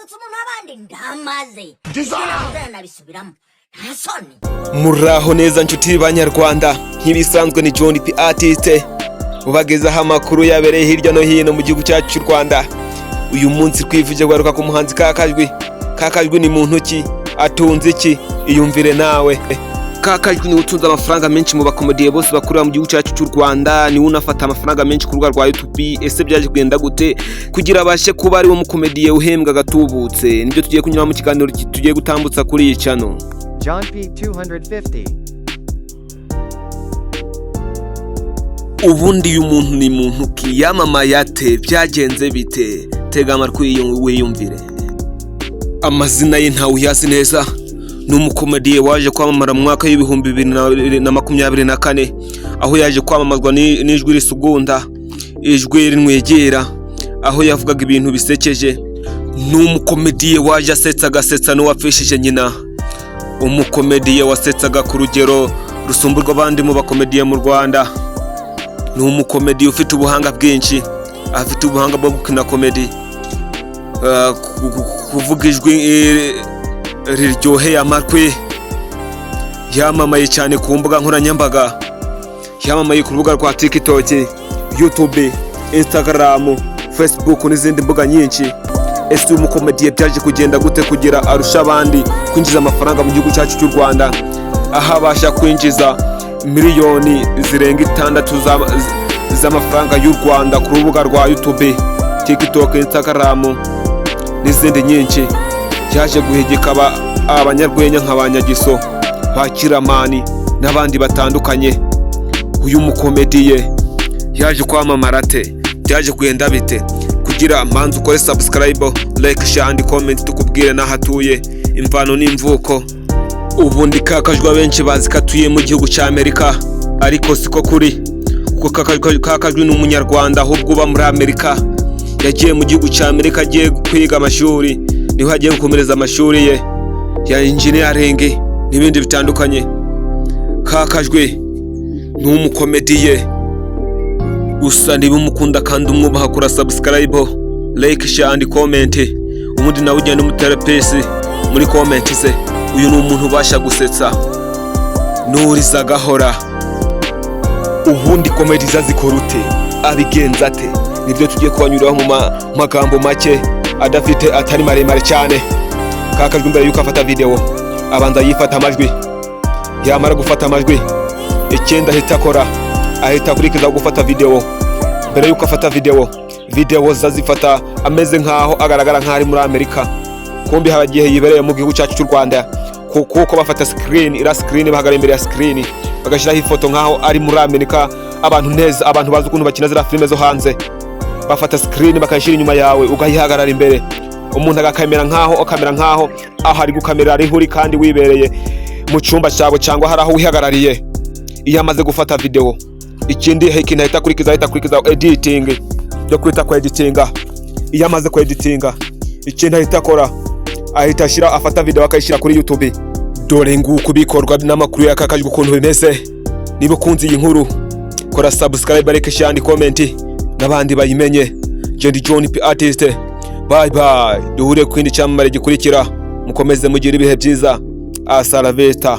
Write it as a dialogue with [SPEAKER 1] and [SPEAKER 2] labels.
[SPEAKER 1] natutse umuntu abandi ndamaze nabisubiramo ntasoni.
[SPEAKER 2] Muraho neza nshuti banyarwanda, nk'ibisanzwe ni John P Artiste ubagezaho amakuru yabereye hirya no hino mu gihugu cyacu cy'u Rwanda. Uyu munsi twivuje garuka ku muhanzi Kakajwi. Kakajwi ni muntu ki? Atunze iki? Iyumvire nawe. Kakajwi ni utunze amafaranga menshi mu bakomediye bose bakurira mu gihugu cyacu cy'u Rwanda. Ni unafata amafaranga menshi ku rubuga rwa YouTube. Ese byaje kugenda gute kugira abashe kuba ari wo mukomediye uhembwa gatubutse? Nibyo tugiye kunyura mu kiganiro tugiye gutambutsa kuri iyi channel.
[SPEAKER 3] John P 250.
[SPEAKER 2] Ubundi uyu muntu ni muntu ki? Yamamaye ate? Byagenze bite? Tega amatwi wiyumvire. Amazina ye ntawe uyazi neza. Ni umukomediye waje kwamamara mu mwaka w'ibihumbi 2024 aho yaje kwamamazwa n'ijwi risugunda, ijwi rinwegera, aho yavugaga ibintu bisekeje. Ni umukomediye waje asetsa n'uwapfishije nyina. Umukomediye wasetsaga ku rugero rusumburwa abandi mu bakomediye mu Rwanda. Ni umukomediye ufite ubuhanga bwinshi, afite ubuhanga bwo gukina komedi, kuvuga ijwi riryoheye amatwi. Yamamaye cyane ku mbuga nkoranyambaga, yamamaye ku rubuga rwa TikTok, YouTube, Instagram, Facebook n'izindi mbuga nyinshi. Ese umukomediye byaje kugenda gute kugira arusha abandi kwinjiza amafaranga mu gihugu cyacu cy'u Rwanda, aho abasha kwinjiza miliyoni zirenga 6 z'amafaranga y'u Rwanda ku rubuga rwa YouTube, TikTok, Instagram n'izindi nyinshi? Yaje guhegeka abanyarwenya nk'abanyagiso, bakiramani n'abandi batandukanye. Uyu mukomediye yaje kwamamara ate? Byaje kugenda bite? Kugira manzi ukore subscribe, like, share and comment tukubwire n'ahatuye, imvano n'imvuko. Ubundi Kakajwi abenshi bazi katuye mu gihugu cya Amerika, ariko siko kuri, kuko Kakajwi ni umunyarwanda ahubwo uba muri Amerika. Yagiye mu gihugu cya Amerika agiye kwiga amashuri, niho hagiye gukomereza amashuri ye ya engineering n'ibindi bitandukanye. Kakajwi ni umukomediye, gusa niba umukunda kandi umwubaha kora subscribe, like, share and comment, ubundi nawe ugenda umuterapesi muri comment ze. Uyu ni umuntu ubasha gusetsa nuriza gahora. Ubundi komedi zazikora ute? Abigenza ate? Nibyo tugiye kubanyuraho mu magambo make adafite atari maremare cyane. Kakajwi mbere yuko afata video abanza yifata amajwi, yamara gufata amajwi icyenda ahita akora, ahita kurikiza gufata video. Mbere yuko afata video zazifata ameze nkaho agaragara nk'ari muri Amerika, kumbi hagiye yibereye mu gihugu cyacu cy'u Rwanda, kuko bafata screen bahagara imbere ya screen bagashiraho ifoto nkaho ari muri Amerika. Abantu neza, abantu bazi ukuntu bakina zira filime zo hanze, bafata screen bakayishira inyuma yawe ugahihagarara imbere, umuntu agakamera nkaho aho ari gukamera ari huri kandi wibereye mu cyumba cyawe cyangwa hari aho wihagarariye. Iyo amaze gufata video, ikindi ikintu ahita kurikiza editing, byo kwita kwa editinga. Iyo amaze ku editinga, ikindi ahita akora, ahita afata video akayishyira kuri YouTube. Dore nguko bikorwa n'amakuru ya Kakajwi ukuntu bimeze. Niba ukunze iyi nkuru, kora subscribe, like, share and comment n'abandi bayimenye. John P Artiste, bye bye. Duhure ku kindi cyamamare gikurikira. Mukomeze mugire ibihe byiza. Hasta la vista.